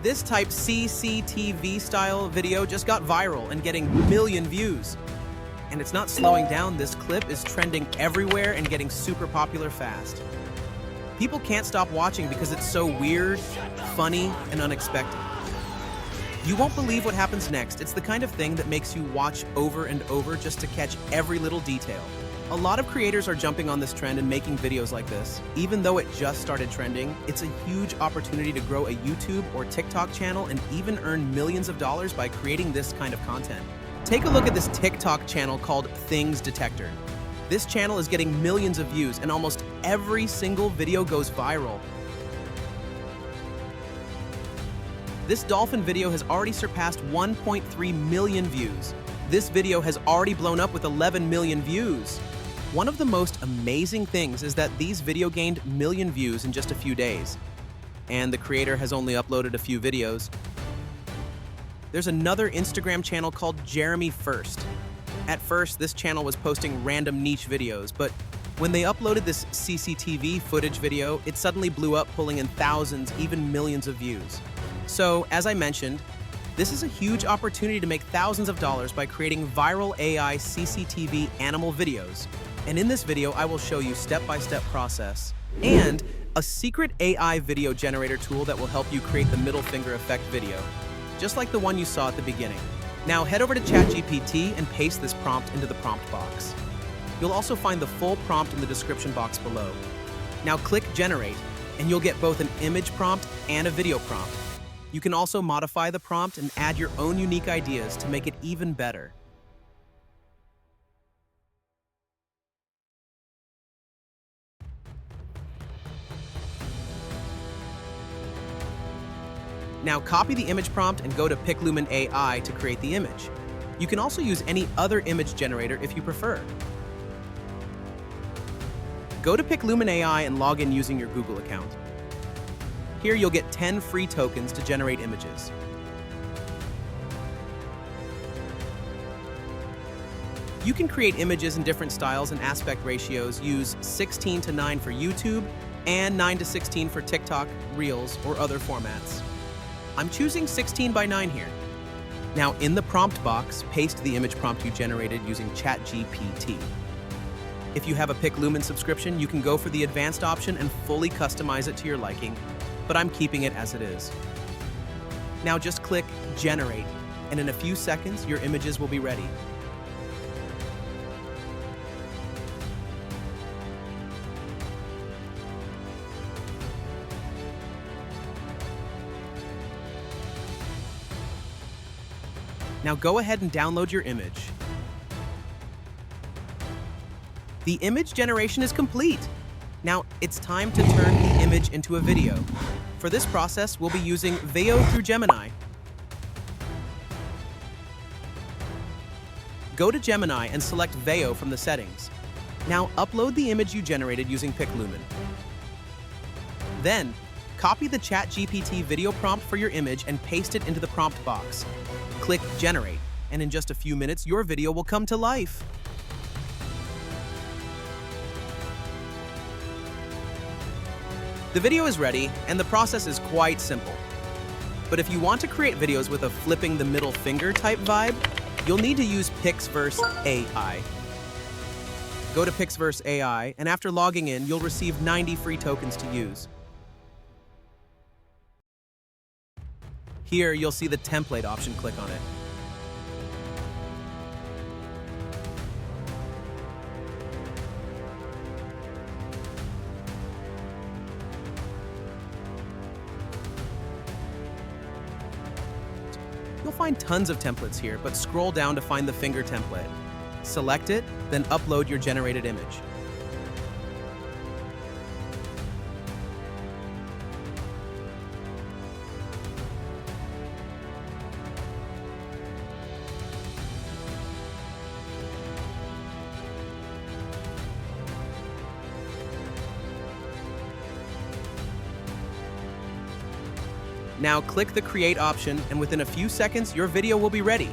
This type CCTV-style video just got viral and getting million views. And it's not slowing down. This clip is trending everywhere and getting super popular fast. People can't stop watching because it's so weird, funny, and unexpected. You won't believe what happens next. It's the kind of thing that makes you watch over and over just to catch every little detail. A lot of creators are jumping on this trend and making videos like this. Even though it just started trending, it's a huge opportunity to grow a YouTube or TikTok channel and even earn millions of dollars by creating this kind of content. Take a look at this TikTok channel called Things Detector. This channel is getting millions of views and almost every single video goes viral. This dolphin video has already surpassed 1.3 million views. This video has already blown up with 11 million views. One of the most amazing things is that these videos gained million views in just a few days, and the creator has only uploaded a few videos. There's another Instagram channel called Jeremy First. At first, this channel was posting random niche videos, but when they uploaded this CCTV footage video, it suddenly blew up, pulling in thousands, even millions of views. So, as I mentioned, this is a huge opportunity to make thousands of dollars by creating viral AI CCTV animal videos. And in this video, I will show you step-by-step process and a secret AI video generator tool that will help you create the middle finger effect video, just like the one you saw at the beginning. Now head over to ChatGPT and paste this prompt into the prompt box. You'll also find the full prompt in the description box below. Now click Generate, and you'll get both an image prompt and a video prompt. You can also modify the prompt and add your own unique ideas to make it even better. Now copy the image prompt and go to Pic Lumen AI to create the image. You can also use any other image generator if you prefer. Go to Pic Lumen AI and log in using your Google account. Here you'll get 10 free tokens to generate images. You can create images in different styles and aspect ratios. Use 16:9 for YouTube and 9:16 for TikTok, Reels, or other formats. I'm choosing 16:9 here. Now in the prompt box, paste the image prompt you generated using ChatGPT. If you have a Pic Lumen subscription, you can go for the advanced option and fully customize it to your liking, but I'm keeping it as it is. Now just click Generate, and in a few seconds, your images will be ready. Now go ahead and download your image. The image generation is complete. Now it's time to turn the image into a video. For this process, we'll be using Veo through Gemini. Go to Gemini and select Veo from the settings. Now upload the image you generated using Pic Lumen. Then, copy the ChatGPT video prompt for your image and paste it into the prompt box. Click Generate, and in just a few minutes, your video will come to life. The video is ready, and the process is quite simple. But if you want to create videos with a flipping the middle finger type vibe, you'll need to use PixVerse AI. Go to PixVerse AI, and after logging in, you'll receive 90 free tokens to use. Here, you'll see the template option. Click on it. You'll find tons of templates here, but scroll down to find the finger template. Select it, then upload your generated image. Now click the Create option, and within a few seconds, your video will be ready.